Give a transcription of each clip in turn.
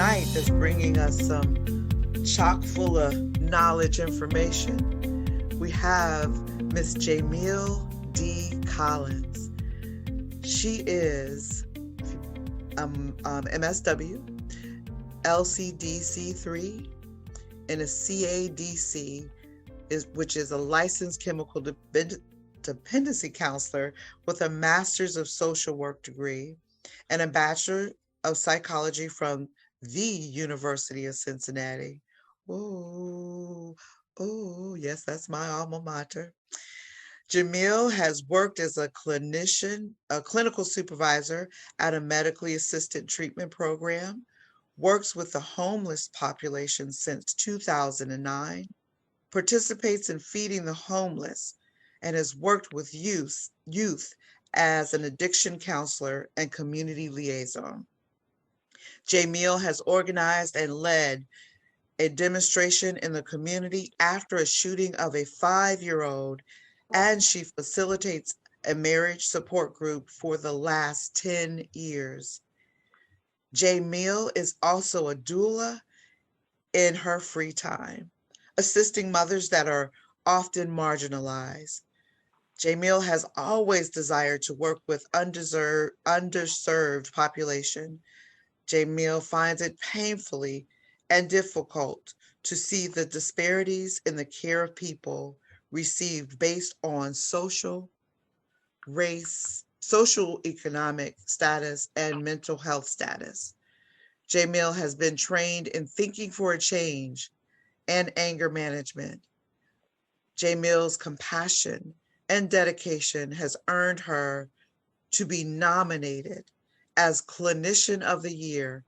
tonight that's bringing us some chock full of knowledge information. We have Miss Jamil D. Collins. She is MSW, LCDC3, and a CADC, which is a licensed chemical dependency counselor with a master's of social work degree and a bachelor of psychology from the University of Cincinnati. Oh, yes, that's my alma mater. Jamil has worked as a clinical supervisor at a medically assisted treatment program, works with the homeless population since 2009, participates in feeding the homeless, and has worked with youth as an addiction counselor and community liaison. Jamil has organized and led a demonstration in the community after a shooting of a 5-year-old, and she facilitates a marriage support group for the last 10 years. Jamil is also a doula in her free time, assisting mothers that are often marginalized. Jamil has always desired to work with underserved population. Jamil finds it painfully and difficult to see the disparities in the care of people received based on social, race, social economic status, and mental health status. Jamil has been trained in thinking for a change and anger management. Jamil's compassion and dedication has earned her to be nominated as Clinician of the Year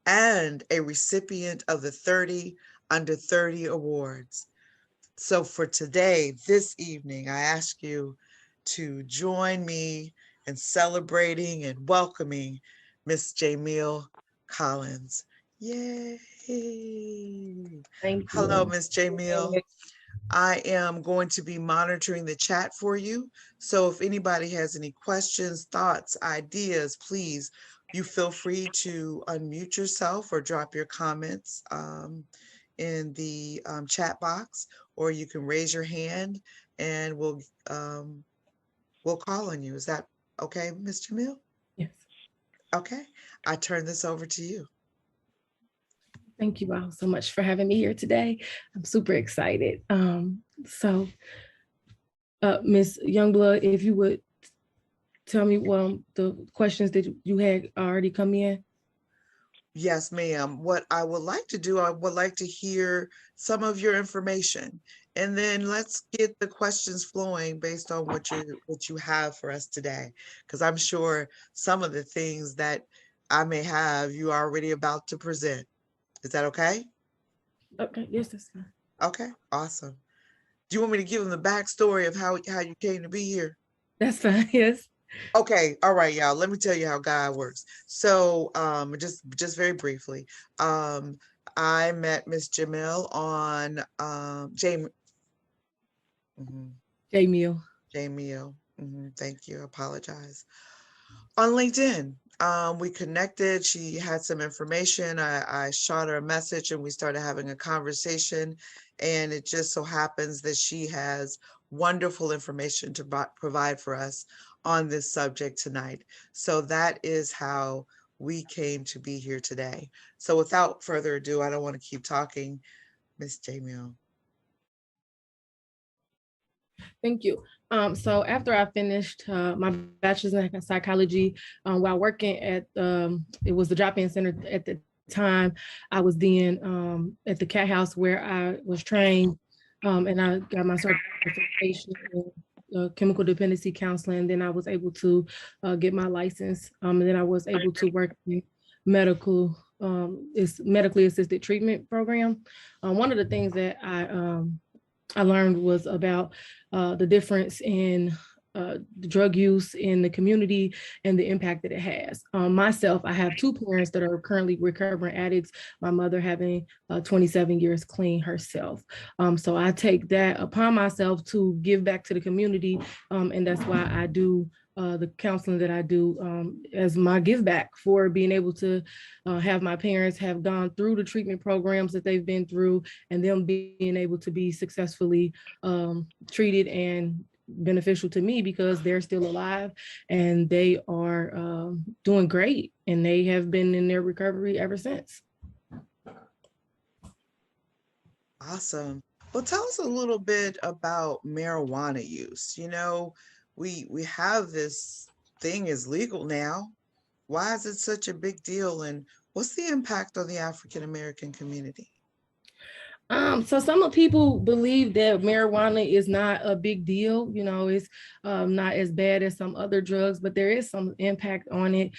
and a recipient of the 30 Under 30 Awards. So for today, this evening, I ask you to join me in celebrating and welcoming Miss Jamil Collins. Yay! Thank you. Hello, Miss Jamil. I am going to be monitoring the chat for you. So if anybody has any questions, thoughts, ideas, please, you feel free to unmute yourself or drop your comments in the chat box, or you can raise your hand and we'll call on you. Is that okay, Ms. Jamil? Yes. Okay, I turn this over to you. Thank you all so much for having me here today. I'm super excited. Ms. Youngblood, if you would tell me the questions that you had already come in. Yes, ma'am. What I would like to do, I would like to hear some of your information, and then let's get the questions flowing based on what you have for us today, because I'm sure some of the things that I may have you already about to present. Is that okay? Okay, yes, that's fine. Okay, awesome. Do you want me to give them the backstory of how you came to be here? That's fine, yes. Okay, all right, y'all. Let me tell you how God works. So, just very briefly, I met Miss Jamil on Jamil. Thank you. I apologize. On LinkedIn. We connected. She had some information. I shot her a message and we started having a conversation. And it just so happens that she has wonderful information to provide for us on this subject tonight. So that is how we came to be here today. So without further ado, I don't want to keep talking. Ms. Jamil. Thank you. So after I finished my bachelor's in psychology, while working at, it was the drop-in center at the time, I was then at the Cat House where I was trained, and I got my certification in chemical dependency counseling. And then I was able to get my license, and then I was able to work in it's medically assisted treatment program. One of the things that I learned was about the difference in drug use in the community and the impact that it has. Myself, I have two parents that are currently recovering addicts. My mother having 27 years clean herself. So I take that upon myself to give back to the community. And that's why I do the counseling that I do as my give back for being able to have my parents have gone through the treatment programs that they've been through, and them being able to be successfully treated and beneficial to me because they're still alive and they are doing great, and they have been in their recovery ever since. Awesome. Well, tell us a little bit about marijuana use. We have this thing is legal now. Why is it such a big deal, and what's the impact on the African American community? So some people believe that marijuana is not a big deal. It's not as bad as some other drugs, but there is some impact on it,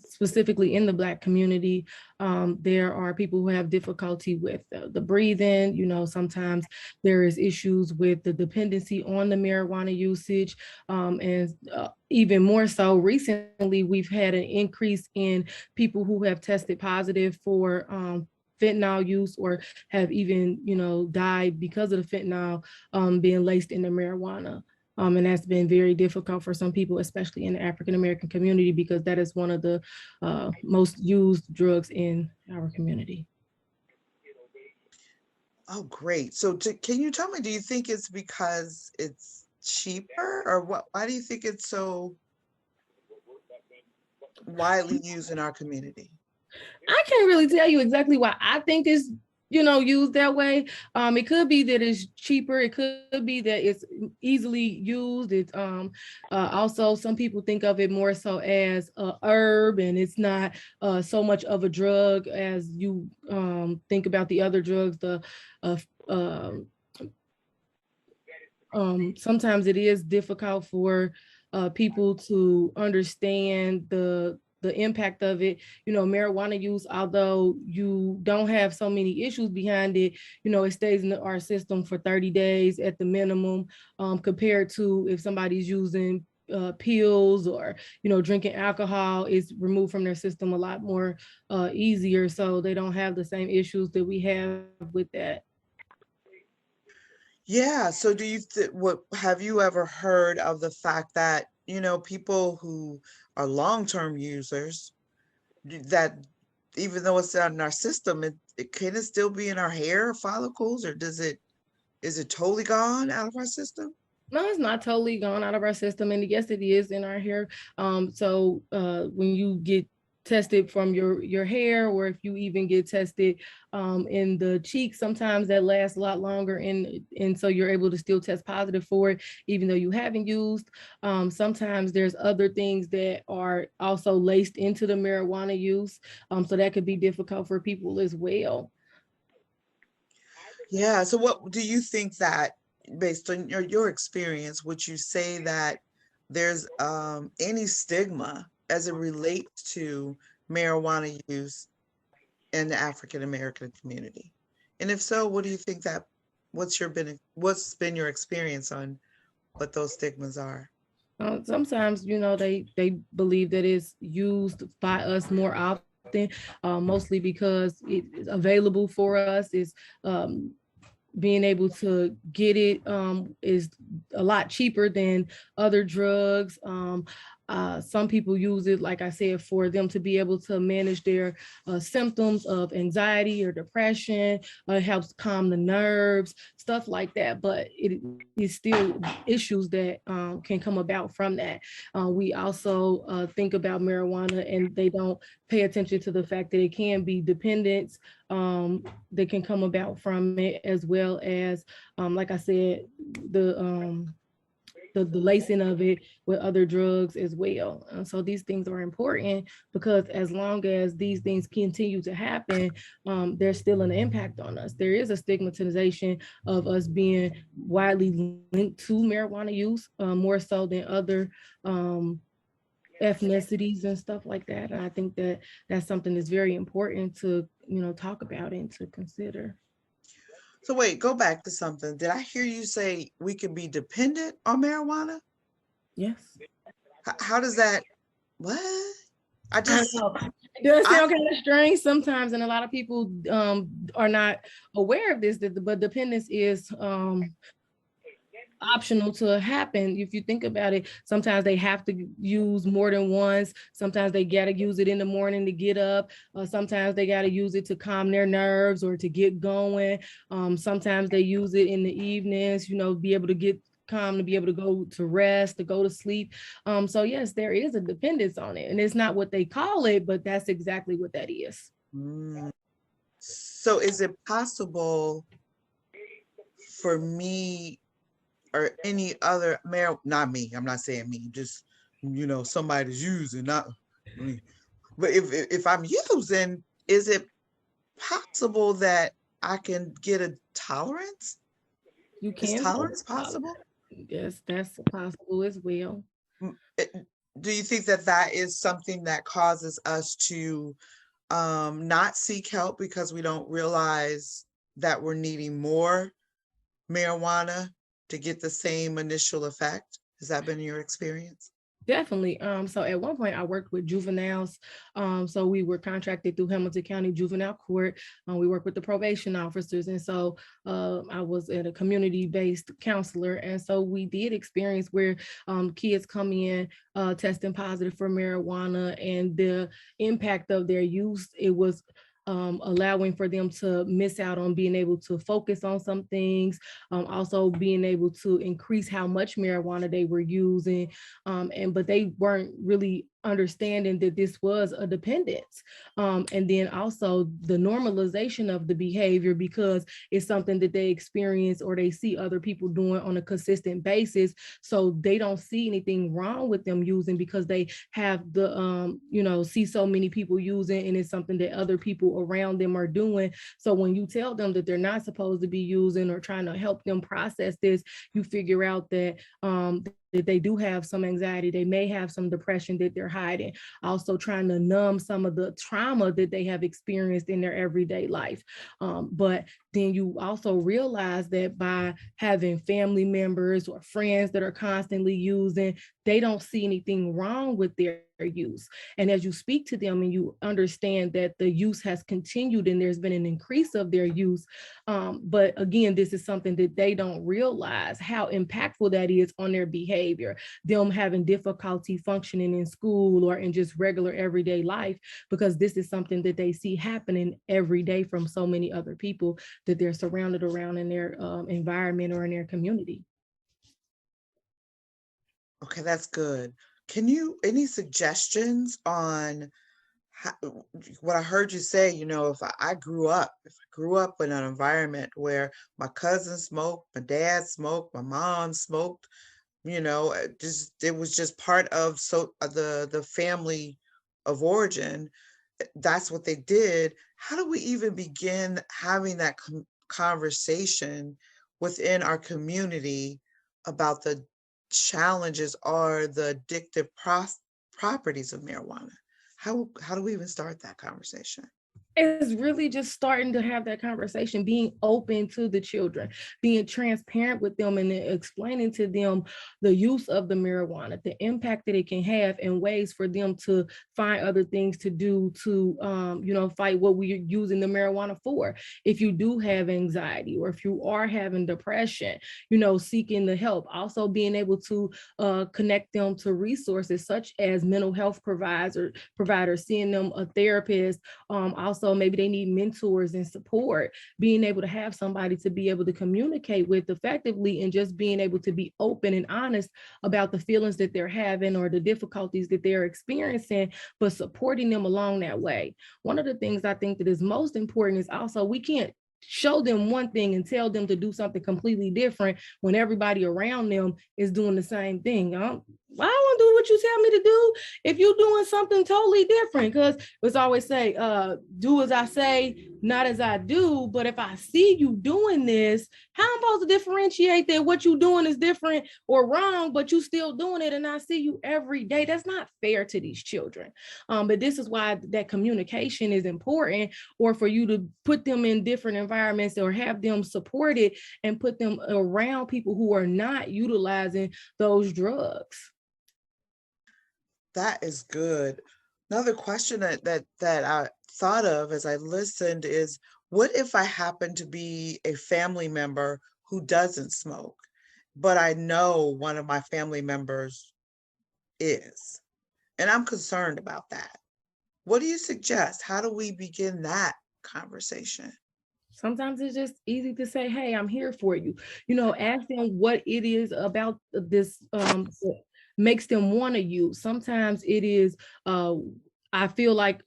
specifically in the Black community. There are people who have difficulty with the breathing. Sometimes there is issues with the dependency on the marijuana usage. And even more so recently, we've had an increase in people who have tested positive for fentanyl use, or have even, died because of the fentanyl being laced in the marijuana. And that's been very difficult for some people, especially in the African American community, because that is one of the most used drugs in our community. Oh, great. So can you tell me, do you think it's because it's cheaper, or what? Why do you think it's so widely used in our community? I can't really tell you exactly why I think it's used that way. It could be that it's cheaper. It could be that it's easily used. It's also, some people think of it more so as a herb, and it's not so much of a drug as you think about the other drugs. Sometimes it is difficult for people to understand the impact of it. Marijuana use, although you don't have so many issues behind it, it stays in our system for 30 days at the minimum, compared to if somebody's using pills or, drinking alcohol, is removed from their system a lot more easier. So they don't have the same issues that we have with that. Yeah. So what have you ever heard of the fact that, people who are long-term users, that even though it's not in our system, it can it still be in our hair follicles, or is it totally gone out of our system? No, it's not totally gone out of our system, and yes, it is in our hair. So when you get tested from your hair, or if you even get tested in the cheek, sometimes that lasts a lot longer, and so you're able to still test positive for it even though you haven't used. Sometimes there's other things that are also laced into the marijuana use, so that could be difficult for people as well. Yeah. So what do you think that, based on your experience, would you say that there's any stigma as it relates to marijuana use in the African American community? And if so, what do you think that what's been your experience on what those stigmas are? Sometimes, they believe that it's used by us more often, mostly because it's available for us. It's being able to get it is a lot cheaper than other drugs. Some people use it, like I said, for them to be able to manage their symptoms of anxiety or depression. It helps calm the nerves, stuff like that. But it is still issues that can come about from that. We also think about marijuana, and they don't pay attention to the fact that it can be dependence that can come about from it, as well as, like I said, the lacing of it with other drugs as well. So these things are important, because as long as these things continue to happen, there's still an impact on us. There is a stigmatization of us being widely linked to marijuana use, more so than other ethnicities and stuff like that. And I think that that's something that's very important to, talk about and to consider. So wait, go back to something. Did I hear you say we could be dependent on marijuana? Yes. How does that, what? I I just, know. It does I, sound kind of strange sometimes, and a lot of people are not aware of this, but dependence is optional to happen. If you think about it, sometimes they have to use more than once. Sometimes they got to use it in the morning to get up. Sometimes they got to use it to calm their nerves or to get going. Sometimes they use it in the evenings, be able to get calm, to be able to go to rest, to go to sleep. So yes, there is a dependence on it, and it's not what they call it, but that's exactly what that is. mm. So is it possible for me or any other not me, I'm not saying me, just somebody's using, not me. But if I'm using, is it possible that I can get a tolerance? You Is can go. tolerance possible? Yes, that's possible as well. Mm, it- Do you think that that is something that causes us to not seek help because we don't realize that we're needing more marijuana to get the same initial effect? Has that been your experience? Definitely. So at one point I worked with juveniles. So we were contracted through Hamilton County Juvenile Court. We work with the probation officers. And so I was at a community-based counselor. And so we did experience where kids come in testing positive for marijuana, and the impact of their use, it was allowing for them to miss out on being able to focus on some things, also being able to increase how much marijuana they were using, but they weren't really understanding that this was a dependence. And then also the normalization of the behavior, because it's something that they experience or they see other people doing on a consistent basis. So they don't see anything wrong with them using, because they have the, see so many people using, and it's something that other people around them are doing. So when you tell them that they're not supposed to be using, or trying to help them process this, you figure out that that they do have some anxiety, they may have some depression that they're hiding, also trying to numb some of the trauma that they have experienced in their everyday life. But then you also realize that by having family members or friends that are constantly using, they don't see anything wrong with their use. And as you speak to them and you understand that the use has continued and there's been an increase of their use, but again, this is something that they don't realize how impactful that is on their behavior, them having difficulty functioning in school or in just regular everyday life, because this is something that they see happening every day from so many other people that they're surrounded around in their environment or in their community. Okay, that's good. Any suggestions on how, what I heard you say, if I grew up in an environment where my cousins smoked, my dad smoked, my mom smoked, it was just part of the family of origin. That's what they did. How do we even begin having that conversation within our community about the challenges or the addictive properties of marijuana? How do we even start that conversation? It's really just starting to have that conversation, being open to the children, being transparent with them, and explaining to them the use of the marijuana, the impact that it can have, and ways for them to find other things to do to, fight what we're using the marijuana for. If you do have anxiety, or if you are having depression, seeking the help, also being able to connect them to resources such as mental health providers, seeing them a therapist. Also, maybe they need mentors and support, being able to have somebody to be able to communicate with effectively, and just being able to be open and honest about the feelings that they're having or the difficulties that they're experiencing, but supporting them along that way. One of the things I think that is most important is also, we can't show them one thing and tell them to do something completely different when everybody around them is doing the same thing. I don't want to do what you tell me to do if you're doing something totally different, because it's always say, do as I say, not as I do. But if I see you doing this, how I'm supposed to differentiate that what you're doing is different or wrong, but you still doing it and I see you every day? That's not fair to these children. But this is why that communication is important, or for you to put them in different environments or have them supported and put them around people who are not utilizing those drugs. That is good. Another question that I thought of as I listened is, what if I happen to be a family member who doesn't smoke, but I know one of my family members is, and I'm concerned about that? What do you suggest? How do we begin that conversation? Sometimes it's just easy to say, hey, I'm here for you. Ask them what it is about this that makes them want to use. Sometimes it is, I feel like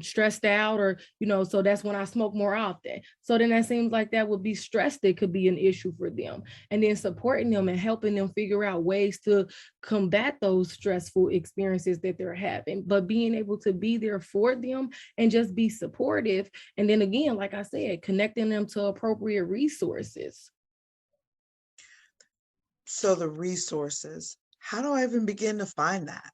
stressed out, or so that's when I smoke more often. So then that seems like that would be stress that could be an issue for them. And then supporting them and helping them figure out ways to combat those stressful experiences that they're having, but being able to be there for them and just be supportive. And then again, like I said, connecting them to appropriate resources. So the resources, how do I even begin to find that?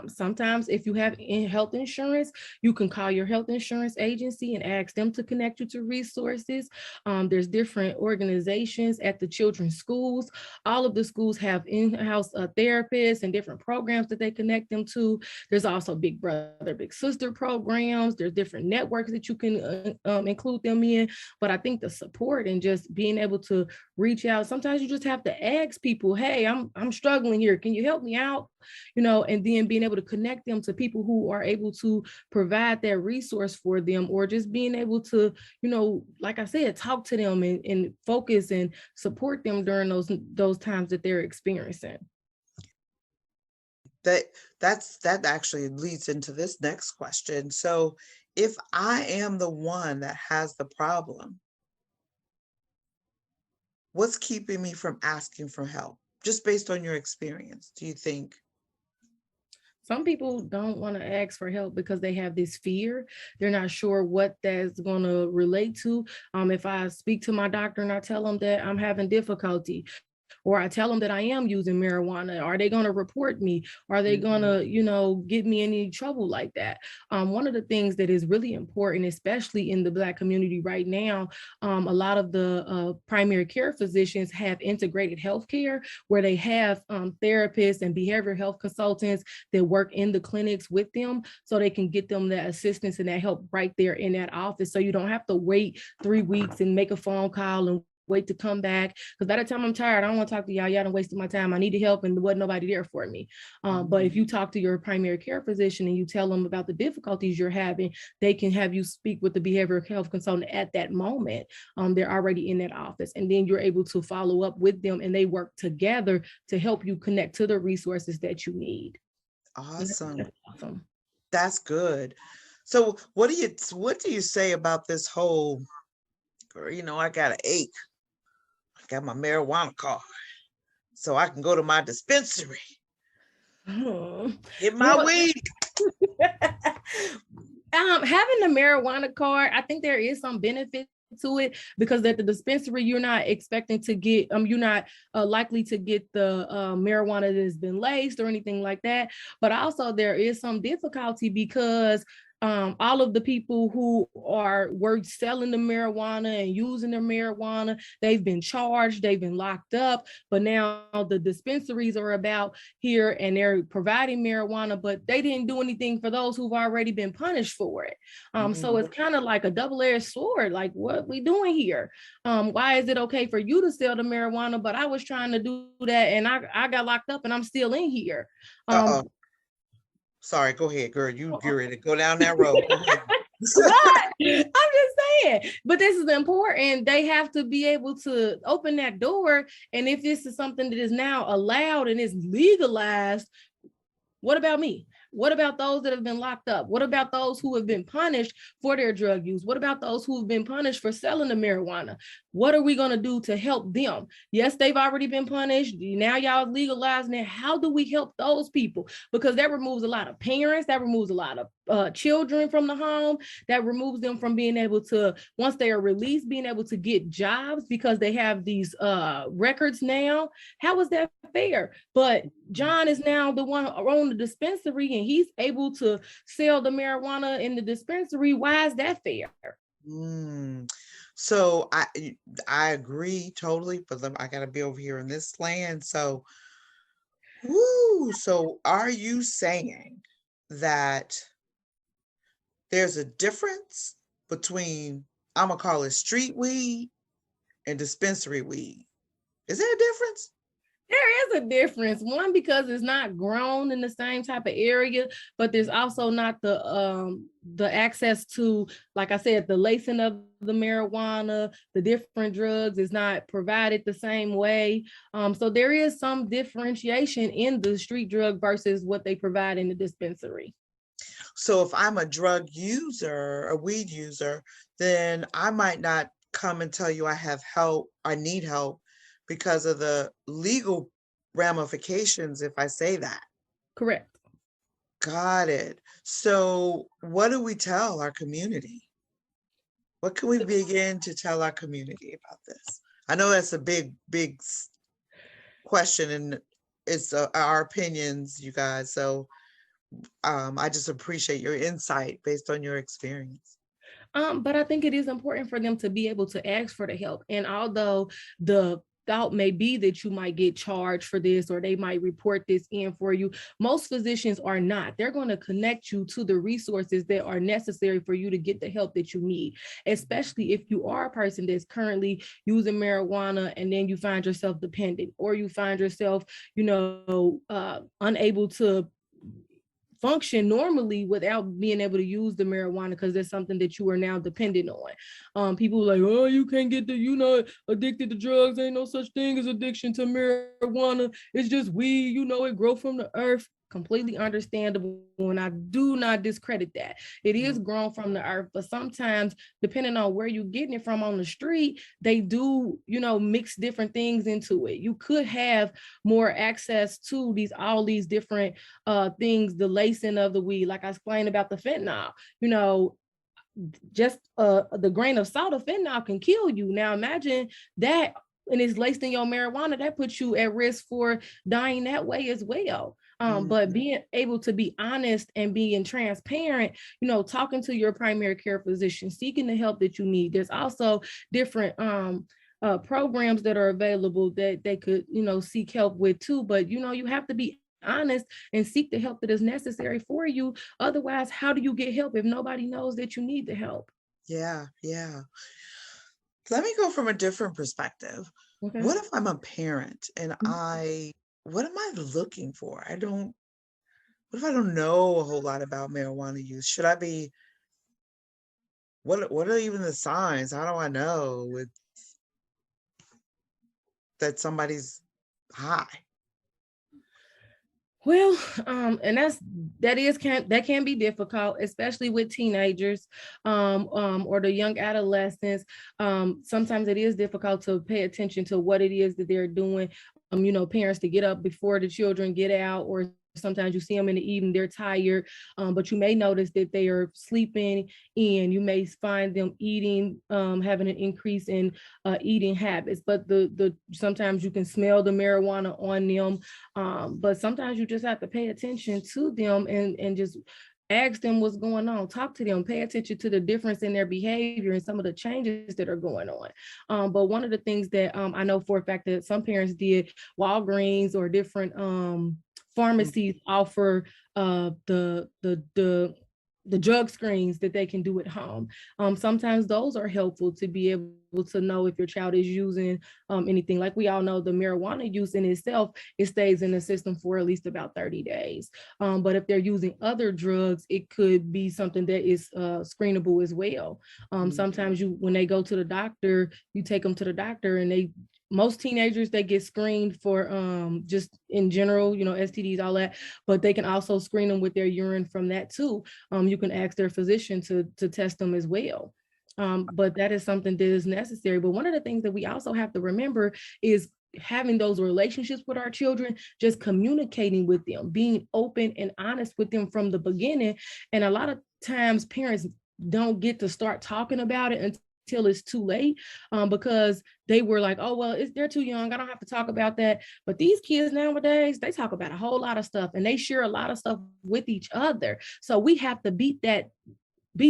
Sometimes if you have health insurance, you can call your health insurance agency and ask them to connect you to resources. There's different organizations at the children's schools. All of the schools have in-house therapists and different programs that they connect them to. There's also big brother, big sister programs. There's different networks that you can include them in. But I think the support and just being able to reach out, sometimes you just have to ask people, hey, I'm struggling here. Can you help me out? And then being able to connect them to people who are able to provide that resource for them, or just being able to, like I said, talk to them and focus and support them during those times that they're experiencing. That actually leads into this next question. So if I am the one that has the problem, what's keeping me from asking for help? Just based on your experience, do you think? Some people don't want to ask for help because they have this fear. They're not sure what that's going to relate to. If I speak to my doctor and I tell them that I'm having difficulty, or I tell them that I am using marijuana, are they going to report me? Are they going Mhm. to, get me any trouble like that? One of the things that is really important, especially in the Black community right now, a lot of the primary care physicians have integrated healthcare where they have therapists and behavioral health consultants that work in the clinics with them, so they can get them that assistance and that help right there in that office. So you don't have to wait 3 weeks and make a phone call and wait to come back, because by the time I'm tired, I don't want to talk to y'all. Y'all done wasted my time. I needed help and there wasn't nobody there for me. But if you talk to your primary care physician and you tell them about the difficulties you're having, they can have you speak with the behavioral health consultant at that moment. They're already in that office, and then you're able to follow up with them, and they work together to help you connect to the resources that you need. Awesome. That's awesome. That's good. So what do you say about this whole, girl, I got an ache. I got my marijuana card, so I can go to my dispensary, get my Well, weed. having the marijuana card, I think there is some benefit to it, because at the dispensary you're not expecting to get you're not likely to get the marijuana that has been laced or anything like that. But also there is some difficulty because all of the people who were selling the marijuana and using the marijuana, they've been charged, they've been locked up. But now the dispensaries are about here and they're providing marijuana, but they didn't do anything for those who've already been punished for it. So it's kind of like a double-edged sword. Like, what we doing here? Why is it okay for you to sell the marijuana, but I was trying to do that and I got locked up and I'm still in here? Uh-oh. Um, Sorry, go ahead, girl. You're ready to go down that road. Go ahead. Right. I'm just saying, but this is important. They have to be able to open that door. And if this is something that is now allowed and is legalized, what about me? What about those that have been locked up? What about those who have been punished for their drug use? What about those who have been punished for selling the marijuana? What are we going to do to help them? Yes, they've already been punished. Now y'all legalizing it. How do we help those people? Because that removes a lot of parents, that removes a lot of children from the home, that removes them from being able to, once they are released, being able to get jobs because they have these records now. How is that fair? But John is now the one on the dispensary and he's able to sell the marijuana in the dispensary. Why is that fair? Mm. So I agree totally, but I gotta be over here in this land. So Woo! So are you saying that there's a difference between, I'm gonna call it street weed and dispensary weed? Is there a difference? There is a difference. One, because it's not grown in the same type of area, but there's also not the access to, like I said, the lacing of the marijuana, the different drugs is not provided the same way. So there is some differentiation in the street drug versus what they provide in the dispensary. So if I'm a drug user, a weed user, then I might not come and tell you I have help, I need help because of the legal ramifications if I say that. Correct. Got it. So what do we tell our community? What can we begin to tell our community about this? I know that's a big question, and it's our opinions, you guys. So I just appreciate your insight based on your experience. But I think it is important for them to be able to ask for the help. And although the thought may be that you might get charged for this or they might report this in for you, most physicians are not. They're going to connect you to the resources that are necessary for you to get the help that you need, especially if you are a person that's currently using marijuana and then you find yourself dependent, or you find yourself, unable to function normally without being able to use the marijuana because there's something that you are now dependent on. People are like, oh, you can't get addicted to drugs. Ain't no such thing as addiction to marijuana. It's just weed, it grow from the earth. Completely understandable, and I do not discredit that. It is grown from the earth, but sometimes, depending on where you're getting it from on the street, they do, mix different things into it. You could have more access to all these different things, the lacing of the weed, like I explained about the fentanyl. Just the grain of salt of fentanyl can kill you. Now imagine that, and it's laced in your marijuana, that puts you at risk for dying that way as well. But being able to be honest and being transparent, talking to your primary care physician, seeking the help that you need. There's also different programs that are available that they could, seek help with too. But, you have to be honest and seek the help that is necessary for you. Otherwise, how do you get help if nobody knows that you need the help? Yeah. Let me go from a different perspective. Okay. What if I'm a parent and what am I looking for? What if I don't know a whole lot about marijuana use? Should I be, what are even the signs? How do I know that somebody's high? Well, and that can be difficult, especially with teenagers, or the young adolescents. Sometimes it is difficult to pay attention to what it is that they're doing. Parents to get up before the children get out, or sometimes you see them in the evening, they're tired, but you may notice that they are sleeping, and you may find them eating, having an increase in eating habits. But sometimes you can smell the marijuana on them, but sometimes you just have to pay attention to them and just ask them what's going on, talk to them, pay attention to the difference in their behavior and some of the changes that are going on. But one of the things that I know for a fact that some parents did, Walgreens or different pharmacies offer the drug screens that they can do at home. Sometimes those are helpful to be able to know if your child is using anything. Like we all know, the marijuana use in itself, it stays in the system for at least about 30 days. But if they're using other drugs, it could be something that is screenable as well. Sometimes when they go to the doctor, you take them to the doctor, and most teenagers, they get screened for just in general, STDs, all that, but they can also screen them with their urine from that too. You can ask their physician to test them as well. But that is something that is necessary. But one of the things that we also have to remember is having those relationships with our children, just communicating with them, being open and honest with them from the beginning. And a lot of times parents don't get to start talking about it until it's too late, because they were like, oh, well, they're too young, I don't have to talk about that. But these kids nowadays, they talk about a whole lot of stuff, and they share a lot of stuff with each other. So we have to beat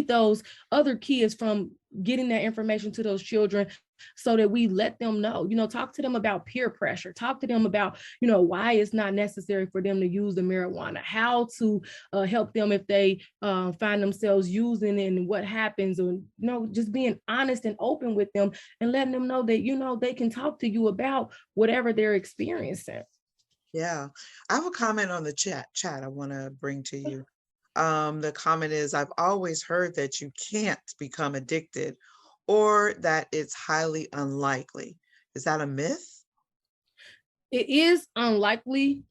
those other kids from getting that information to those children so that we let them know, talk to them about peer pressure, talk to them about, why it's not necessary for them to use the marijuana, how to help them if they find themselves using it and what happens, or, just being honest and open with them and letting them know that, they can talk to you about whatever they're experiencing. Yeah. I have a comment on the chat I want to bring to you. The comment is, I've always heard that you can't become addicted or that it's highly unlikely. Is that a myth? It is unlikely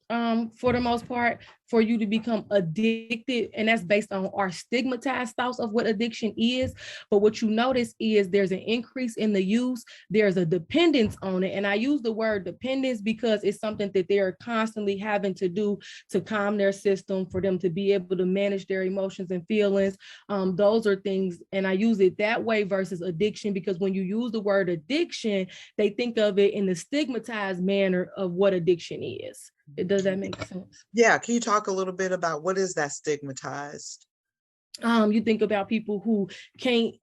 for the most part for you to become addicted, and that's based on our stigmatized thoughts of what addiction is. But what you notice is there's an increase in the use, there's a dependence on it, and I use the word dependence because it's something that they're constantly having to do to calm their system, for them to be able to manage their emotions and feelings. Those are things, and I use it that way versus addiction, because when you use the word addiction, they think of it in the stigmatized manner of what addiction is. Does that make sense? Yeah. Can you talk a little bit about what is that stigmatized? You think about people who can't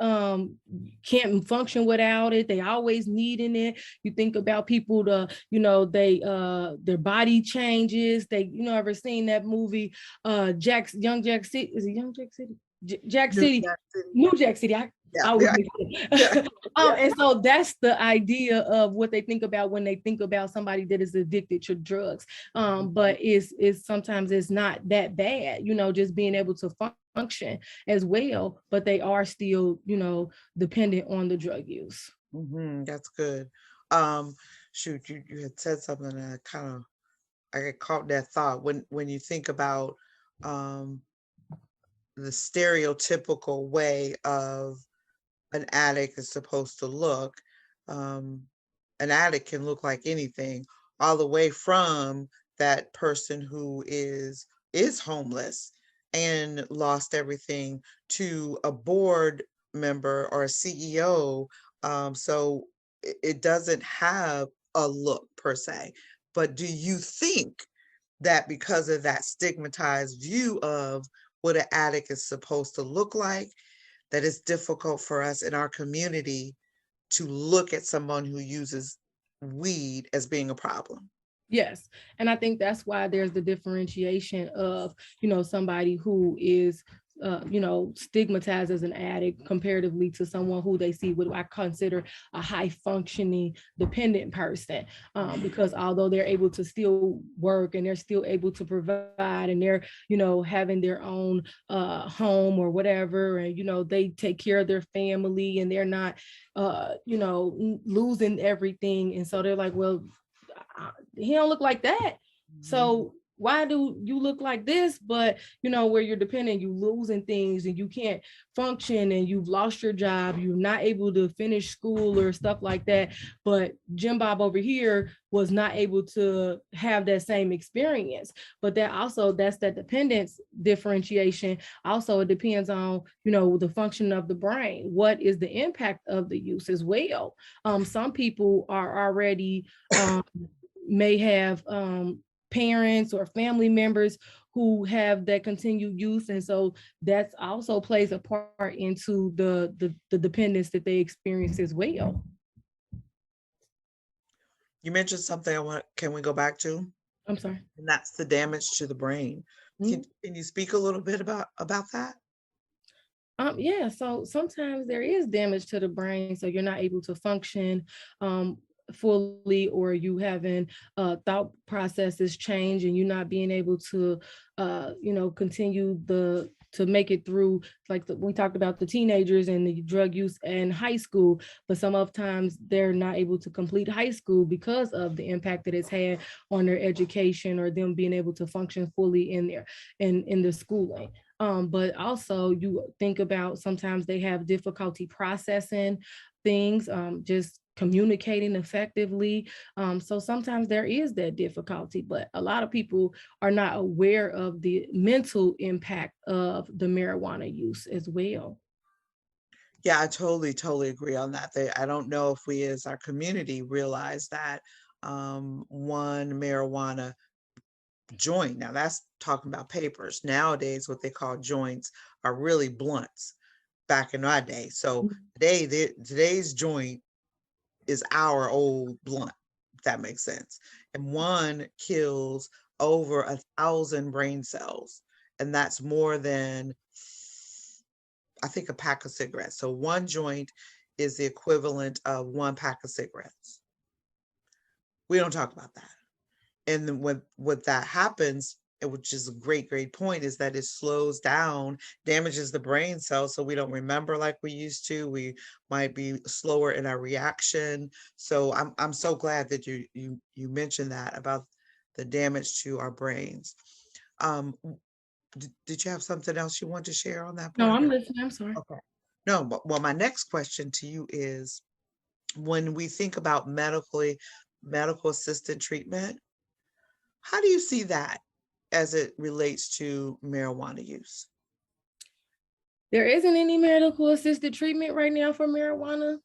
function without it. They always needing it. You think about people their body changes. They, ever seen that movie Young Jack City? Is it Young Jack City? Jack New City, Jack City. New Jack City. Yeah. Yeah. And so that's the idea of what they think about when they think about somebody that is addicted to drugs. But it's sometimes it's not that bad, just being able to function as well, but they are still, dependent on the drug use. That's good. Shoot, you had said something and I got caught that thought when you think about the stereotypical way of an addict is supposed to look. Um, an addict can look like anything, all the way from that person who is homeless and lost everything to a board member or a CEO. So it doesn't have a look per se. But do you think that because of that stigmatized view of what an addict is supposed to look like, that it's difficult for us in our community to look at someone who uses weed as being a problem? Yes. And I think that's why there's the differentiation of, somebody who is, stigmatized as an addict comparatively to someone who they see what I consider a high functioning dependent person. Because although they're able to still work and they're still able to provide, and they're, having their own home or whatever, and, they take care of their family, and they're not, losing everything. And so they're like, well, he don't look like that. So why do you look like this? But where you're dependent, you losing things and you can't function, and you've lost your job, you're not able to finish school or stuff like that. But Jim Bob over here was not able to have that same experience. But that's that dependence differentiation. Also, it depends on, the function of the brain. What is the impact of the use as well? Some people are already may have parents or family members who have that continued use, and so that's also plays a part into the dependence that they experience as well. You mentioned something can we go back to? I'm sorry. And that's the damage to the brain. Can you speak a little bit about that? Yeah, so sometimes there is damage to the brain, so you're not able to function fully, or you having thought processes change, and you're not being able to continue to make it through, like we talked about the teenagers and the drug use in high school, but some of times they're not able to complete high school because of the impact that it's had on their education, or them being able to function fully in the schooling. But also you think about sometimes they have difficulty processing things, just communicating effectively. So sometimes there is that difficulty, but a lot of people are not aware of the mental impact of the marijuana use as well. Yeah, I totally agree on that. I don't know if we as our community realize that one marijuana joint, now that's talking about papers. Nowadays, what they call joints are really blunts back in our day. So today's joint is our old blunt, if that makes sense. And one kills over 1,000 brain cells. And that's more than, I think, a pack of cigarettes. So one joint is the equivalent of one pack of cigarettes. We don't talk about that. And then when what that happens, which is a great point, is that it slows down, damages the brain cells, so we don't remember like we used to. We might be slower in our reaction. So I'm so glad that you mentioned that about the damage to our brains. Did you have something else you want to share on that No, part? I'm listening. I'm sorry. Okay. No, but well, my next question to you is, when we think about medical assisted treatment, how do you see that as it relates to marijuana use? There isn't any medical assisted treatment right now for marijuana.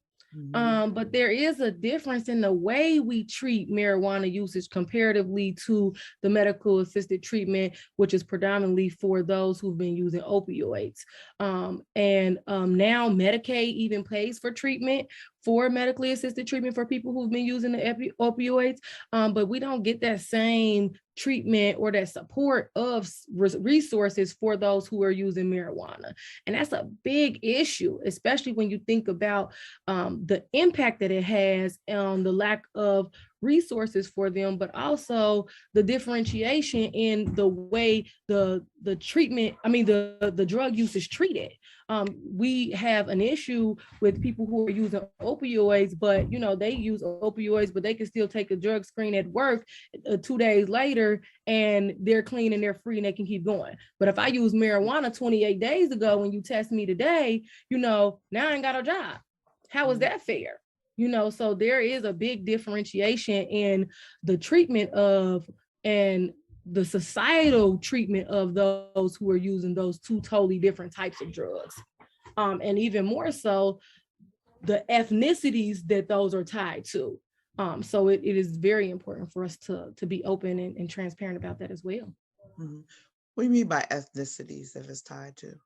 But there is a difference in the way we treat marijuana usage comparatively to the medical assisted treatment, which is predominantly for those who've been using opioids. And now Medicaid even pays for treatment, for medically assisted treatment for people who've been using the opioids, but we don't get that same treatment or that support of resources for those who are using marijuana. And that's a big issue, especially when you think about the impact that it has on the lack of resources for them, but also the differentiation in the way the treatment, the drug use is treated. We have an issue with people who are using opioids, but they use opioids, but they can still take a drug screen at work 2 days later, and they're clean and they're free and they can keep going. But if I use marijuana 28 days ago when you test me today, now I ain't got a job. How is that fair? So there is a big differentiation in the treatment of and the societal treatment of those who are using those two totally different types of drugs. And even more so, the ethnicities that those are tied to. So it is very important for us to be open and transparent about that as well. Mm-hmm. What do you mean by ethnicities that it's tied to?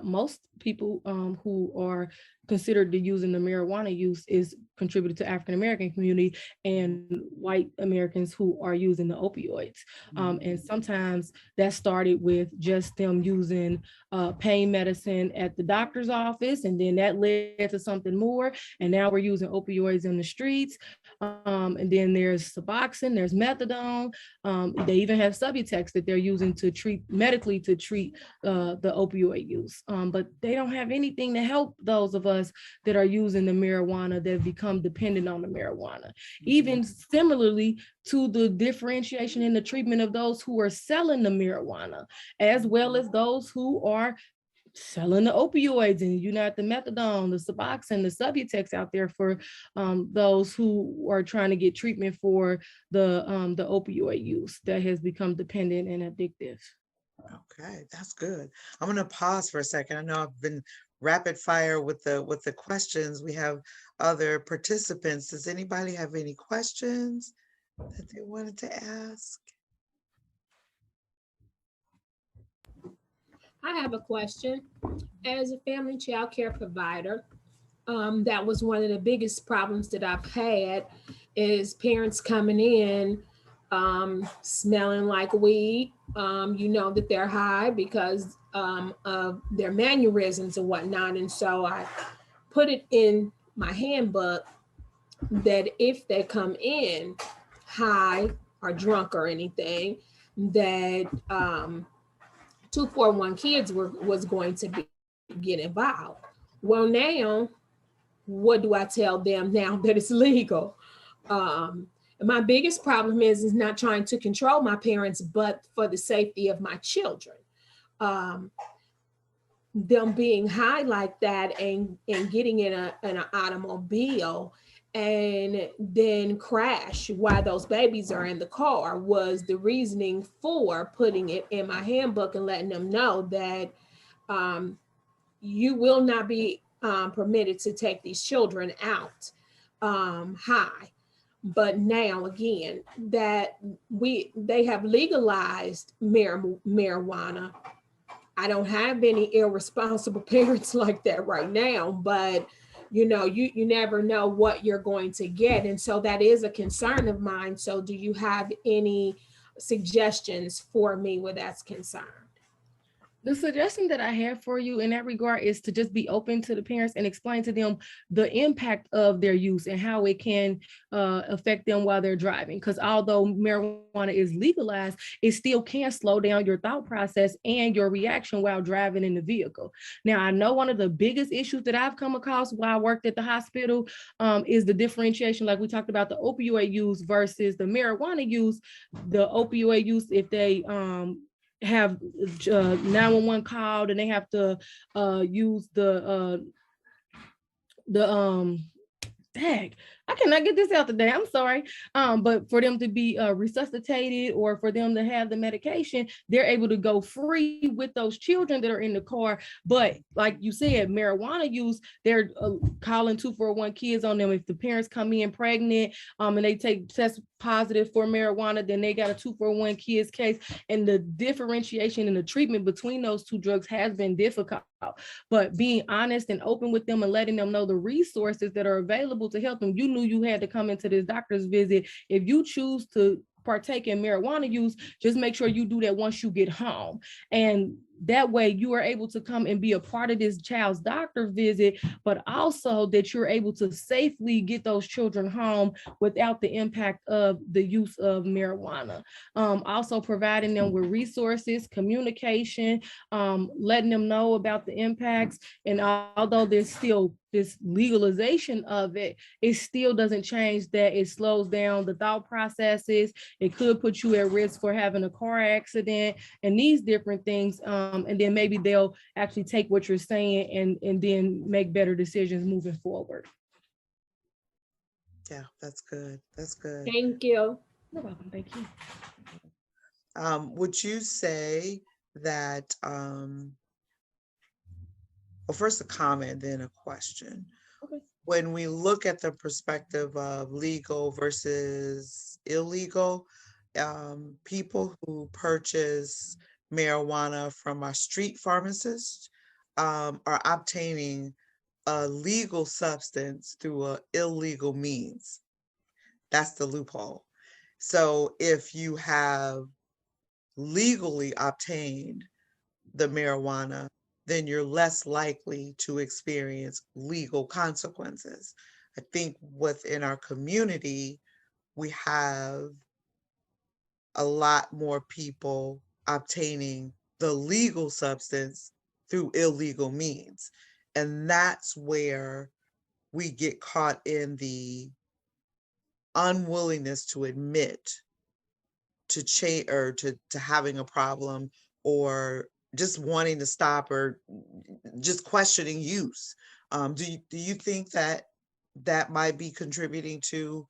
Most people who are considered to using the marijuana use is contributed to African American community and white Americans who are using the opioids. And sometimes that started with just them using pain medicine at the doctor's office, and then that led to something more. And now we're using opioids in the streets. And then there's Suboxone, there's methadone. They even have Subutex that they're using to treat medically to treat the opioid use. But they don't have anything to help those of us that are using the marijuana that have become dependent on the marijuana. Even similarly to the differentiation in the treatment of those who are selling the marijuana, as well as those who are selling the opioids and the methadone, the Suboxone, the Subutex out there for those who are trying to get treatment for the opioid use that has become dependent and addictive. Okay, that's good. I'm going to pause for a second. I know I've been rapid fire with the questions. We have other participants. Does anybody have any questions that they wanted to ask? I have a question. As a family child care provider, that was one of the biggest problems that I've had is parents coming in smelling like weed. That they're high because of their mannerisms and whatnot. And so I put it in my handbook that if they come in high or drunk or anything, that 241 kids was going to get involved. Well, now, what do I tell them now that it's legal? My biggest problem is not trying to control my parents, but for the safety of my children. Them being high like that and getting in an automobile and then crash while those babies are in the car was the reasoning for putting it in my handbook and letting them know that you will not be permitted to take these children out high. But now again, that they have legalized marijuana. I don't have any irresponsible parents like that right now, but you never know what you're going to get. And so that is a concern of mine. So do you have any suggestions for me where that's concerned? The suggestion that I have for you in that regard is to just be open to the parents and explain to them the impact of their use and how it can affect them while they're driving. Because although marijuana is legalized, it still can slow down your thought process and your reaction while driving in the vehicle. Now, I know one of the biggest issues that I've come across while I worked at the hospital is the differentiation, like we talked about, the opioid use versus the marijuana use. The opioid use, if they have 911 called and they have to use the dang, I cannot get this out today. I'm sorry. But for them to be resuscitated or for them to have the medication, they're able to go free with those children that are in the car. But like you said, marijuana use, they're calling 241 kids on them. If the parents come in pregnant and they test positive for marijuana, then they got a 241 kids case. And the differentiation and the treatment between those two drugs has been difficult. But being honest and open with them and letting them know the resources that are available to help them. You knew you had to come into this doctor's visit. If you choose to partake in marijuana use, just make sure you do that once you get home. And that way you are able to come and be a part of this child's doctor visit, but also that you're able to safely get those children home without the impact of the use of marijuana. Also providing them with resources, communication, letting them know about the impacts. And although there's still this legalization of it, it still doesn't change that it slows down the thought processes. It could put you at risk for having a car accident and these different things. And then maybe they'll actually take what you're saying and then make better decisions moving forward. Yeah, that's good. That's good. Thank you. You're welcome. Thank you. Would you say that, well, first a comment, then a question. Okay. When we look at the perspective of legal versus illegal, people who purchase marijuana from our street pharmacists are obtaining a legal substance through an illegal means. That's the loophole. So if you have legally obtained the marijuana, then you're less likely to experience legal consequences. I think within our community, we have a lot more people obtaining the legal substance through illegal means. And that's where we get caught in the unwillingness to admit to change or to having a problem, or just wanting to stop, or just questioning use. Do you think that that might be contributing to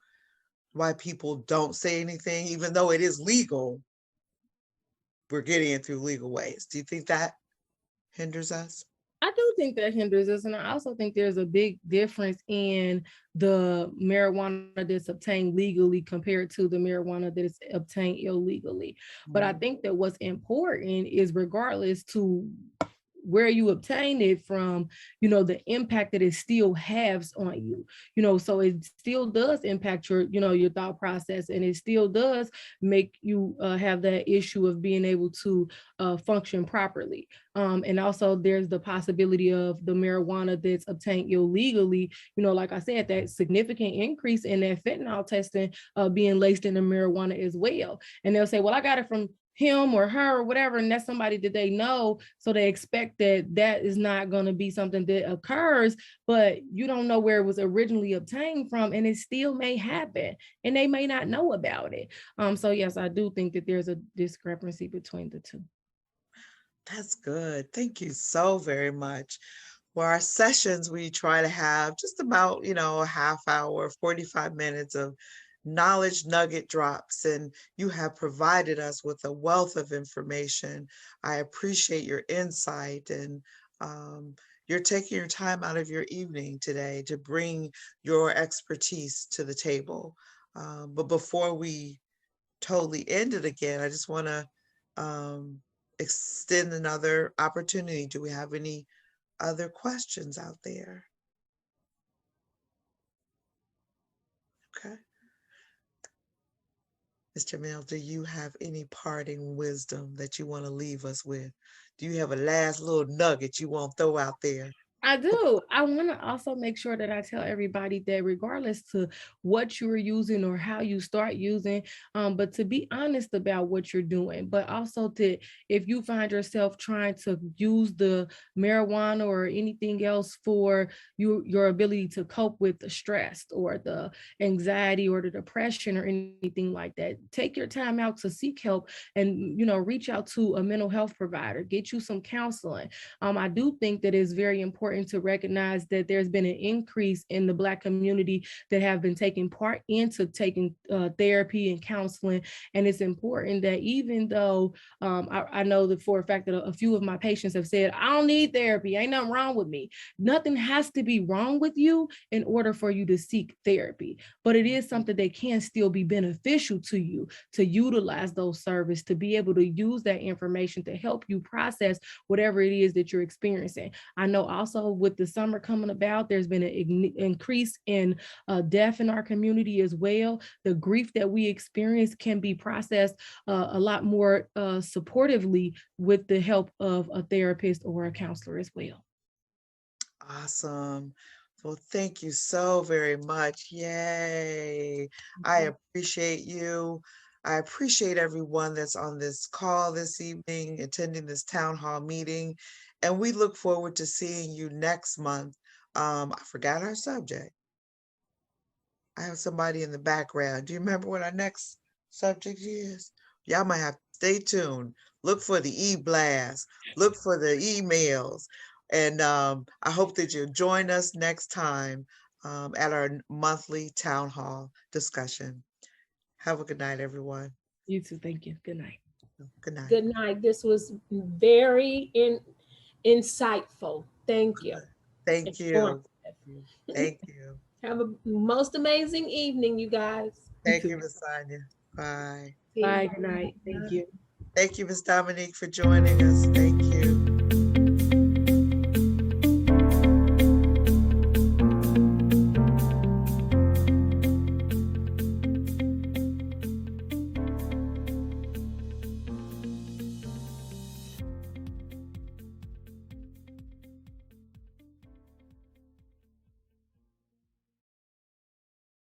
why people don't say anything, even though it is legal? We're getting it through legal ways. Do you think that hinders us? I do think that hinders us. And I also think there's a big difference in the marijuana that's obtained legally compared to the marijuana that is obtained illegally. But I think that what's important is, regardless to where you obtain it from, the impact that it still has on you, so it still does impact your, your thought process, and it still does make you have that issue of being able to function properly. And also there's the possibility of the marijuana that's obtained illegally, like I said, that significant increase in that fentanyl testing being laced in the marijuana as well. And they'll say, well, I got it from him or her or whatever, and that's somebody that they know, so they expect that is not going to be something that occurs, but you don't know where it was originally obtained from, and it still may happen, and they may not know about it. So yes, I do think that there's a discrepancy between the two. That's good. Thank you so very much. For our sessions, we try to have just about, a half hour, 45 minutes of knowledge nugget drops, and you have provided us with a wealth of information. I appreciate your insight, and you're taking your time out of your evening today to bring your expertise to the table. But before we totally end it again, I just want to extend another opportunity. Do we have any other questions out there? Okay. Ms. Jamil, do you have any parting wisdom that you want to leave us with? Do you have a last little nugget you want to throw out there? I do. I want to also make sure that I tell everybody that regardless to what you're using or how you start using, but to be honest about what you're doing, but also that if you find yourself trying to use the marijuana or anything else for your ability to cope with the stress or the anxiety or the depression or anything like that, take your time out to seek help and, reach out to a mental health provider, get you some counseling. I do think that it's very important to recognize that there's been an increase in the Black community that have been taking part into taking therapy and counseling. And it's important that even though I know that for a fact that a few of my patients have said, I don't need therapy, ain't nothing wrong with me. Nothing has to be wrong with you in order for you to seek therapy, but it is something that can still be beneficial to you to utilize those services, to be able to use that information to help you process whatever it is that you're experiencing. I know also with the summer coming about, there's been an increase in death in our community as well. The grief that we experience can be processed a lot more supportively with the help of a therapist or a counselor as well. Awesome. Well, thank you so very much. Yay. I appreciate you. I appreciate everyone that's on this call this evening, attending this town hall meeting. And we look forward to seeing you next month. I forgot our subject. I have somebody in the background. Do you remember what our next subject is? Y'all might have to stay tuned. Look for the e-blast. Look for the emails. And I hope that you'll join us next time at our monthly town hall discussion. Have a good night, everyone. You too. Thank you. Good night. Good night. Good night. This was very insightful. Thank you. Thank you. Thank you. Have a most amazing evening, you guys. Thank you, Ms. Sonia. Bye. Bye. Good night. Thank you. Thank you, Ms. Dominique, for joining us. Thank you.